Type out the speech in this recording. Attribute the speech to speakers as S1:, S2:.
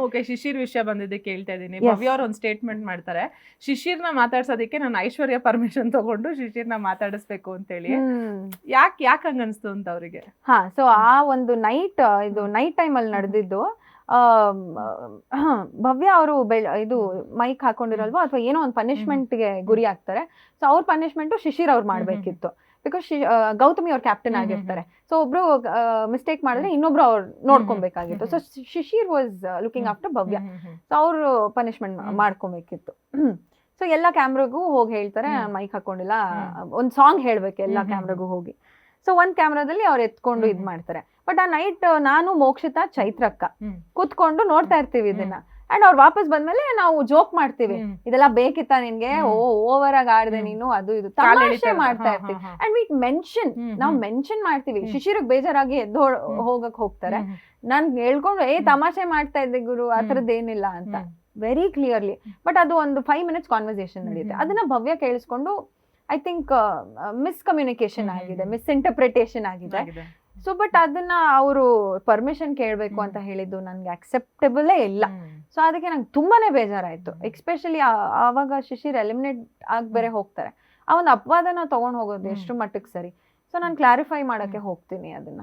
S1: Okay, Shishir ವಿಷಯ ಬಂದಿದ್ದೆ ಕೇಳ್ತಾ ಇದ್ದೀನಿ.
S2: Yes.
S1: ಭವ್ಯ ಅವ್ರು ಒಂದು ಸ್ಟೇಟ್ಮೆಂಟ್ ಮಾಡ್ತಾರೆ, ಶಿಶಿರ್ನ ಮಾತಾಡ್ಸೋದಕ್ಕೆ ನಾನು ಐಶ್ವರ್ಯ ಪರ್ಮಿಷನ್ ತಗೊಂಡು ಶಿಶಿರ್ನ ಮಾತಾಡಿಸ್ಬೇಕು ಅಂತೇಳಿ. ಯಾಕೆ ಹಂಗ ಅನ್ಸ್ತು ಅಂತ ಅವರಿಗೆ?
S2: ಹಾ, ಸೊ ಆ ಒಂದು ಇದು ನೈಟ್ ಟೈಮ್ ಅಲ್ಲಿ ನಡೆದಿದ್ದು. ಭವ್ಯ ಅವರು ಇದು ಮೈಕ್ ಹಾಕೊಂಡಿರಲ್ವೋ ಅಥವಾ ಏನೋ ಒಂದು ಪನಿಷ್ಮೆಂಟ್ಗೆ ಗುರಿ ಆಗ್ತಾರೆ. ಸೊ ಅವ್ರ ಪನಿಷ್ಮೆಂಟ್ ಶಿಶಿರ್ ಅವ್ರು ಮಾಡ್ಬೇಕಿತ್ತು. ಬಿಕಾಸ್ ಗೌತಮಿ ಅವ್ರ ಕ್ಯಾಪ್ಟನ್ ಆಗಿರ್ತಾರೆ. ಸೊ ಒಬ್ರು ಮಿಸ್ಟೇಕ್ ಮಾಡಿದ್ರೆ ಇನ್ನೊಬ್ರು ಅವ್ರು ನೋಡ್ಕೊಬೇಕಾಗಿತ್ತು. So Shishir was looking after Bhavya. So ಅವರು ಪನಿಷ್ಮೆಂಟ್ ಮಾಡ್ಕೊಬೇಕಿತ್ತು. ಸೊ ಎಲ್ಲ ಕ್ಯಾಮ್ರಾಗೂ ಹೋಗಿ ಹೇಳ್ತಾರೆ, ಮೈಕ್ ಹಾಕೊಂಡಿಲ್ಲ, ಒಂದ್ ಸಾಂಗ್ ಹೇಳ್ಬೇಕು ಎಲ್ಲ ಕ್ಯಾಮ್ರಾಗೂ ಹೋಗಿ. ಸೊ ಒಂದ್ ಕ್ಯಾಮ್ರಾದಲ್ಲಿ ಅವ್ರು ಎತ್ಕೊಂಡು ಇದ್ ಮಾಡ್ತಾರೆ. ಬಟ್ ಆ ನೈಟ್ ನಾನು ಮೋಕ್ಷಿತಾ ಚೈತ್ರಕ್ಕ ಕೂತ್ಕೊಂಡು ನೋಡ್ತಾ ಇರ್ತೀವಿ ಇದನ್ನ. ಅಂಡ್ ಅವ್ರು ವಾಪಸ್ ಬಂದ್ಮೇಲೆ ನಾವು ಜೋಕ್ ಮಾಡ್ತೀವಿ, ಇದೆಲ್ಲ ಬೇಕಿತ್ತ ನಿನ್ಗೆ, ಓವರ್ ಆಗಿ ಆಡ್ದೆ ನೀನು, ಅದು ಇದು ತಮಾಷೆ ಮಾಡ್ತಾ ಇರ್ತೀವಿ. ಅಂಡ್ ವಿ ನಾವು ಮೆನ್ಷನ್ ಮಾಡ್ತೀವಿ. ಶಿಶಿರ್ಗ್ ಬೇಜಾರಾಗಿ ಎದ್ದು ಹೋಗಕ್ ಹೋಗ್ತಾರೆ, ನಾನ್ ಹೇಳ್ಕೊಂಡು ತಮಾಷೆ ಮಾಡ್ತಾ ಇದ್ದೆ ಗುರು, ಆ ಥರದ್ದು ಏನಿಲ್ಲ ಅಂತ ವೆರಿ ಕ್ಲಿಯರ್ಲಿ. ಬಟ್ ಅದು ಒಂದು 5 minutes ಕಾನ್ವರ್ಸೇಷನ್ ನಡೆಯುತ್ತೆ. ಅದನ್ನ ಭವ್ಯ ಕೇಳಿಸ್ಕೊಂಡು ಐ ಥಿಂಕ್ ಮಿಸ್ಕಮ್ಯುನಿಕೇಶನ್ ಆಗಿದೆ, ಮಿಸ್ಇಂಟರ್ಪ್ರಿಟೇಷನ್ ಆಗಿದೆ. ಸೊ ಬಟ್ ಅದನ್ನ ಅವರು ಪರ್ಮಿಷನ್ ಕೇಳಬೇಕು ಅಂತ ಹೇಳಿದ್ದು ನನ್ಗೆ ಅಕ್ಸೆಪ್ಟಬಲೇ ಇಲ್ಲ. ಸೊ ಅದಕ್ಕೆ ನಂಗೆ ತುಂಬಾನೇ ಬೇಜಾರಾಯ್ತು. ಎಸ್ಪೆಷಲಿ ಆವಾಗ ಶಿಶಿರ್ ಎಲಿಮಿನೇಟ್ ಆಗಿ ಬೇರೆ ಹೋಗ್ತಾರೆ. ಆ ಒಂದು ಅಪವಾದನ ತಗೊಂಡ್ ಹೋಗೋದು ಎಷ್ಟು ಮಟ್ಟಕ್ಕೆ ಸರಿ. ಸೊ ನಾನು ಕ್ಲಾರಿಫೈ ಮಾಡಕ್ಕೆ ಹೋಗ್ತೀನಿ ಅದನ್ನ.